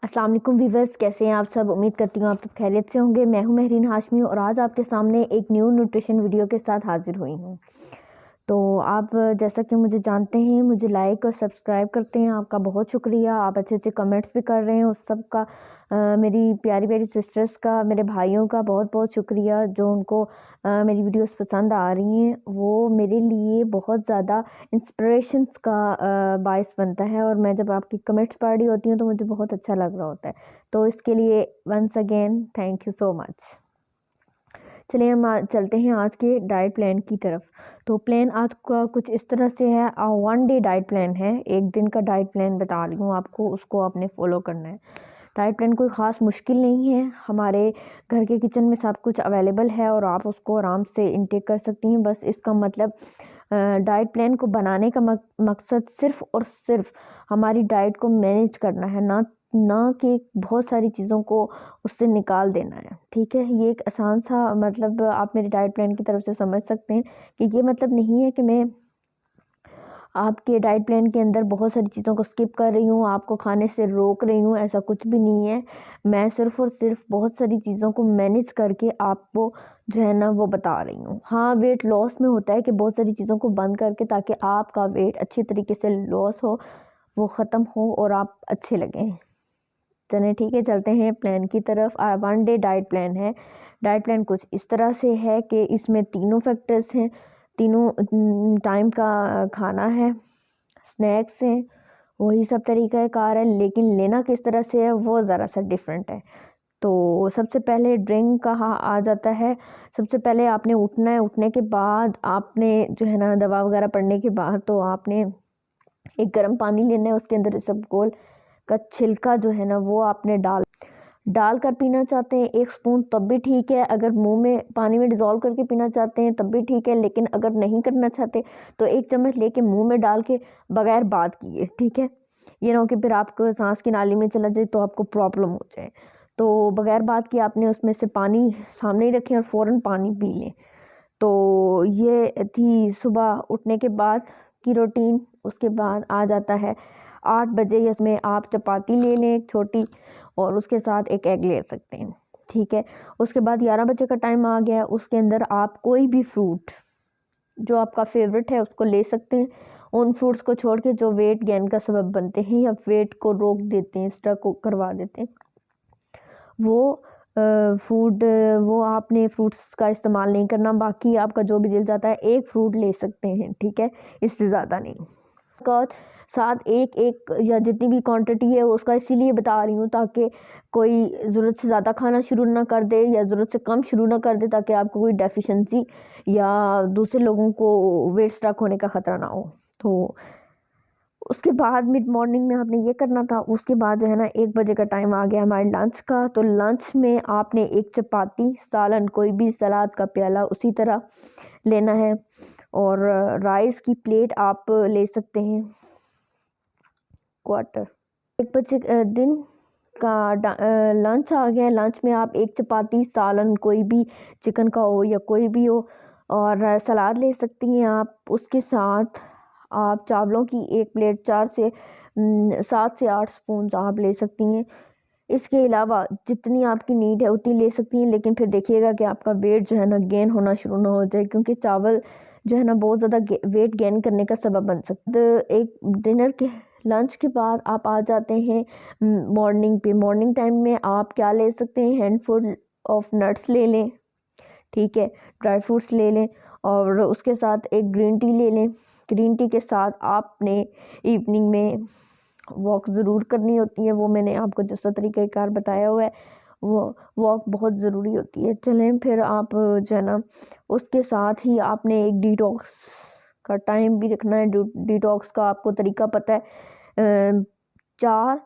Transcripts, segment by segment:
अस्सलाम वालेकुम वीवर्स, कैसे हैं आप सब। उम्मीद करती हूँ आप सब खैरियत से होंगे। मैं हूँ महरीन हाशमी और आज आपके सामने एक न्यू न्यूट्रिशन वीडियो के साथ हाजिर हुई हूँ। तो आप जैसा कि मुझे जानते हैं, मुझे लाइक और सब्सक्राइब करते हैं, आपका बहुत शुक्रिया। आप अच्छे अच्छे कमेंट्स भी कर रहे हैं, उस सब का मेरी प्यारी प्यारी सिस्टर्स का, मेरे भाइयों का बहुत बहुत शुक्रिया। जो उनको मेरी वीडियोस पसंद आ रही हैं, वो मेरे लिए बहुत ज़्यादा इंस्पिरेशंस का बायस बनता है और मैं जब आपकी कमेंट्स पढ़ रही होती हूँ तो मुझे बहुत अच्छा लग रहा होता है। तो इसके लिए once again thank you so much. चलिए हम चलते हैं आज के डाइट प्लान की तरफ। तो प्लान आज का कुछ इस तरह से है। 1 डे डाइट प्लान है, एक दिन का डाइट प्लान बता रही हूँ आपको, उसको आपने फॉलो करना है। डाइट प्लान कोई ख़ास मुश्किल नहीं है, हमारे घर के किचन में सब कुछ अवेलेबल है और आप उसको आराम से इनटेक कर सकती हैं। बस इसका मतलब डाइट प्लान को बनाने का मकसद सिर्फ़ और सिर्फ हमारी डाइट को मैनेज करना है, ना ना कि बहुत सारी चीज़ों को उससे निकाल देना है। ठीक है, ये एक आसान सा मतलब आप मेरे डाइट प्लान की तरफ से समझ सकते हैं कि ये मतलब नहीं है कि मैं आपके डाइट प्लान के अंदर बहुत सारी चीज़ों को स्किप कर रही हूँ, आपको खाने से रोक रही हूँ, ऐसा कुछ भी नहीं है। मैं सिर्फ़ और सिर्फ बहुत सारी चीज़ों को मैनेज करके आपको जो है ना वो बता रही हूँ। हाँ, वेट लॉस में होता है कि बहुत सारी चीज़ों को बंद करके, ताकि आपका वेट अच्छी तरीके से लॉस हो, वो ख़त्म हो और आप अच्छे लगें। चलें ठीक है, चलते हैं प्लान की तरफ। 1 डे डाइट प्लान है। डाइट प्लान कुछ इस तरह से है कि इसमें तीनों फैक्टर्स हैं, तीनों टाइम का खाना है, स्नैक्स हैं, वही सब तरीका कार है, लेकिन लेना किस तरह से है वो ज़रा सा डिफरेंट है। तो सबसे पहले ड्रिंक का आ जाता है। सबसे पहले आपने उठना है, उठने के बाद आपने जो है ना दवा वगैरह पड़ने के बाद तो आपने एक गर्म पानी लेना है, उसके अंदर इसबगोल का छिलका जो है ना वो आपने डाल कर पीना चाहते हैं 1 स्पून तब भी ठीक है। अगर मुंह में पानी में डिज़ोल्व करके पीना चाहते हैं तब भी ठीक है, लेकिन अगर नहीं करना चाहते तो 1 चम्मच लेके मुंह में डाल के बगैर बात किए, ठीक है। ये ना हो कि फिर आपको सांस की नाली में चला जाए तो आपको प्रॉब्लम हो जाए। तो बगैर बात किए आपने उसमें से पानी सामने ही रखें और फ़ौरन पानी पी लें। तो ये थी सुबह उठने के बाद की रूटीन। उसके बाद आ जाता है 8 बजे, इसमें आप चपाती ले लें एक छोटी और उसके साथ एक एग ले सकते हैं, ठीक है। उसके बाद 11 बजे का टाइम आ गया, उसके अंदर आप कोई भी फ्रूट जो आपका फेवरेट है उसको ले सकते हैं। उन फ्रूट्स को छोड़ के जो वेट गेन का सबब बनते हैं या वेट को रोक देते हैं, स्टक को करवा देते हैं, वो फूड वो आपने फ्रूट्स का इस्तेमाल नहीं करना। बाकी आपका जो भी दिल जाता है एक फ्रूट ले सकते हैं, ठीक है, इससे ज़्यादा नहीं। का साथ एक एक या जितनी भी क्वांटिटी है उसका इसीलिए बता रही हूँ ताकि कोई ज़रूरत से ज़्यादा खाना शुरू ना कर दे या ज़रूरत से कम शुरू ना कर दे, ताकि आपको कोई डेफिशिएंसी या दूसरे लोगों को वेट स्ट्रक होने का ख़तरा ना हो। तो उसके बाद मिड मॉर्निंग में आपने ये करना था। उसके बाद जो है ना 1 बजे का टाइम आ गया हमारे लंच का। तो लंच में आपने एक चपाती, सालन, कोई भी सलाद का प्याला उसी तरह लेना है और राइस की प्लेट आप ले सकते हैं क्वार्टर। 1 बजे दिन का लंच आ गया। लंच में आप एक चपाती, सालन, कोई भी चिकन का हो या कोई भी हो, और सलाद ले सकती हैं आप। उसके साथ आप चावलों की एक प्लेट 7 से 8 स्पून आप ले सकती हैं। इसके अलावा जितनी आपकी नीड है उतनी ले सकती हैं, लेकिन फिर देखिएगा कि आपका वेट जो है ना गेन होना शुरू ना हो जाए, क्योंकि चावल जो है ना बहुत ज़्यादा वेट गेन करने का सबब बन सकता है। एक डिनर के लंच के बाद आप आ जाते हैं मॉर्निंग पे। मॉर्निंग टाइम में आप क्या ले सकते हैं, हैंडफुल ऑफ नट्स ले लें, ठीक है, ड्राई फ्रूट्स ले लें और उसके साथ एक ग्रीन टी ले लें। ग्रीन टी के साथ आपने इवनिंग में वॉक ज़रूर करनी होती है, वो मैंने आपको जैसा तरीक़ाकार बताया हुआ है, वो वॉक बहुत ज़रूरी होती है। चलें फिर आप जो है ना उसके साथ ही आपने एक डिटॉक्स का टाइम भी रखना है। डिटॉक्स का आपको तरीका पता है, 4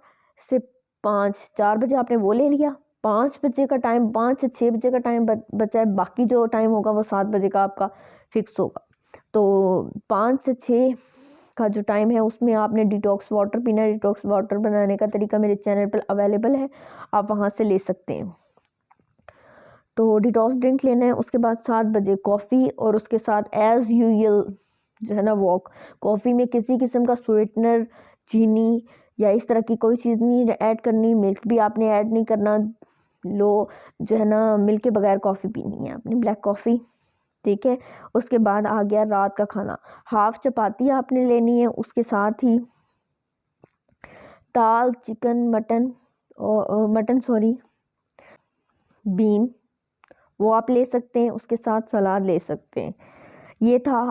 से 5, 4 बजे आपने वो ले लिया, 5 बजे का टाइम, 5 से 6 बजे का टाइम बचा है, बाकी जो टाइम होगा वो 7 बजे का आपका फिक्स होगा। तो 5 से 6 का जो टाइम है उसमें आपने डिटॉक्स वाटर पीना है। डिटॉक्स वाटर बनाने का तरीका मेरे चैनल पर अवेलेबल है, आप वहाँ से ले सकते हैं। तो डिटॉक्स ड्रिंक लेना है। उसके बाद 7 बजे कॉफ़ी और उसके साथ एज़ यूजुअल जो है ना वॉक। कॉफ़ी में किसी किस्म का स्वीटनर, चीनी या इस तरह की कोई चीज़ नहीं ऐड करनी। मिल्क भी आपने ऐड नहीं करना। लो जो है ना, मिल्क के बगैर कॉफ़ी पीनी है आपने, ब्लैक कॉफ़ी, ठीक है। उसके बाद आ गया रात का खाना। हाफ चपाती आपने लेनी है, उसके साथ ही दाल, चिकन, मटन सॉरी, बीन वो आप ले सकते हैं, उसके साथ सलाद ले सकते हैं। ये था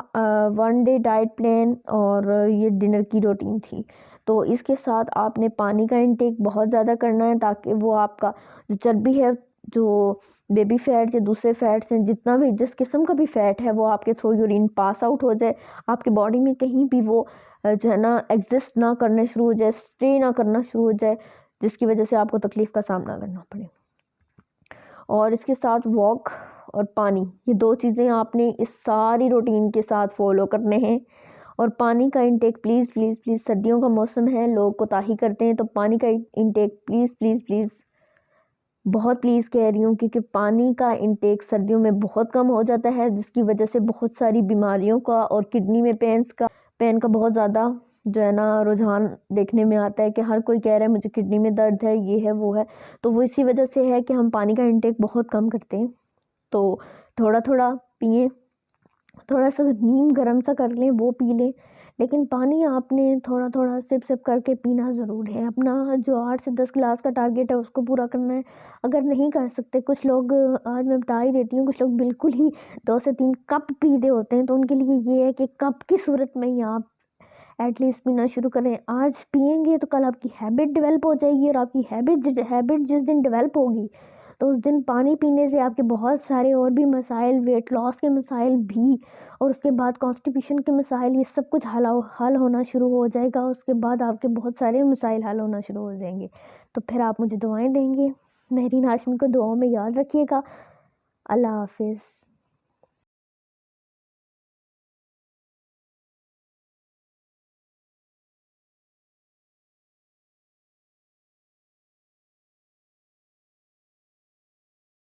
1 डे डाइट प्लान और ये डिनर की रूटीन थी। तो इसके साथ आपने पानी का इंटेक बहुत ज़्यादा करना है, ताकि वो आपका जो चर्बी है, जो बेबी फैट्स या दूसरे फैट्स हैं, जितना भी जिस किस्म का भी फैट है, वो आपके थ्रू यूरिन पास आउट हो जाए, आपके बॉडी में कहीं भी वो जो है ना एग्जिस्ट ना करने शुरू हो जाए, स्टे ना करना शुरू हो जाए, जिसकी वजह से आपको तकलीफ़ का सामना करना पड़े। और इसके साथ वॉक और पानी, ये 2 चीज़ें आपने इस सारी रूटीन के साथ फॉलो करने हैं। और पानी का इंटेक प्लीज़ प्लीज़ प्लीज़, सर्दियों का मौसम है, लोग कोताही करते हैं, तो पानी का इंटेक प्लीज़ प्लीज़ प्लीज़, बहुत प्लीज़ कह रही हूँ, क्योंकि पानी का इंटेक सर्दियों में बहुत कम हो जाता है, जिसकी वजह से बहुत सारी बीमारियों का और किडनी में पेन का बहुत ज़्यादा जो है ना रुझान देखने में आता है कि हर कोई कह रहा है मुझे किडनी में दर्द है, ये है वो है। तो वो इसी वजह से है कि हम पानी का इंटेक बहुत कम करते हैं। तो थोड़ा थोड़ा पिए, थोड़ा सा नीम गर्म सा कर लें, वो पी लें, लेकिन पानी आपने थोड़ा थोड़ा सिप सिप करके पीना ज़रूर है। अपना जो 8 से 10 गिलास का टारगेट है उसको पूरा करना है। अगर नहीं कर सकते, कुछ लोग, आज मैं बता ही देती हूँ, कुछ लोग बिल्कुल ही 2 से 3 कप पी रहे होते हैं, तो उनके लिए ये है कि कप की सूरत में ही आप एटलीस्ट पीना शुरू करें। आज पिएंगे तो कल आपकी हैबिट डेवलप हो जाएगी, और आपकी हैबिट जिस दिन डेवलप होगी, तो उस दिन पानी पीने से आपके बहुत सारे और भी मसाइल, वेट लॉस के मसाइल भी, और उसके बाद कॉन्स्टिपेशन के मसाइल, ये सब कुछ हल होना शुरू हो जाएगा। उसके बाद आपके बहुत सारे मसाइल हल होना शुरू हो जाएंगे। तो फिर आप मुझे दुआएं देंगे। महरीन हाशमी को दुआओं में याद रखिएगा। अल्लाह हाफिज़।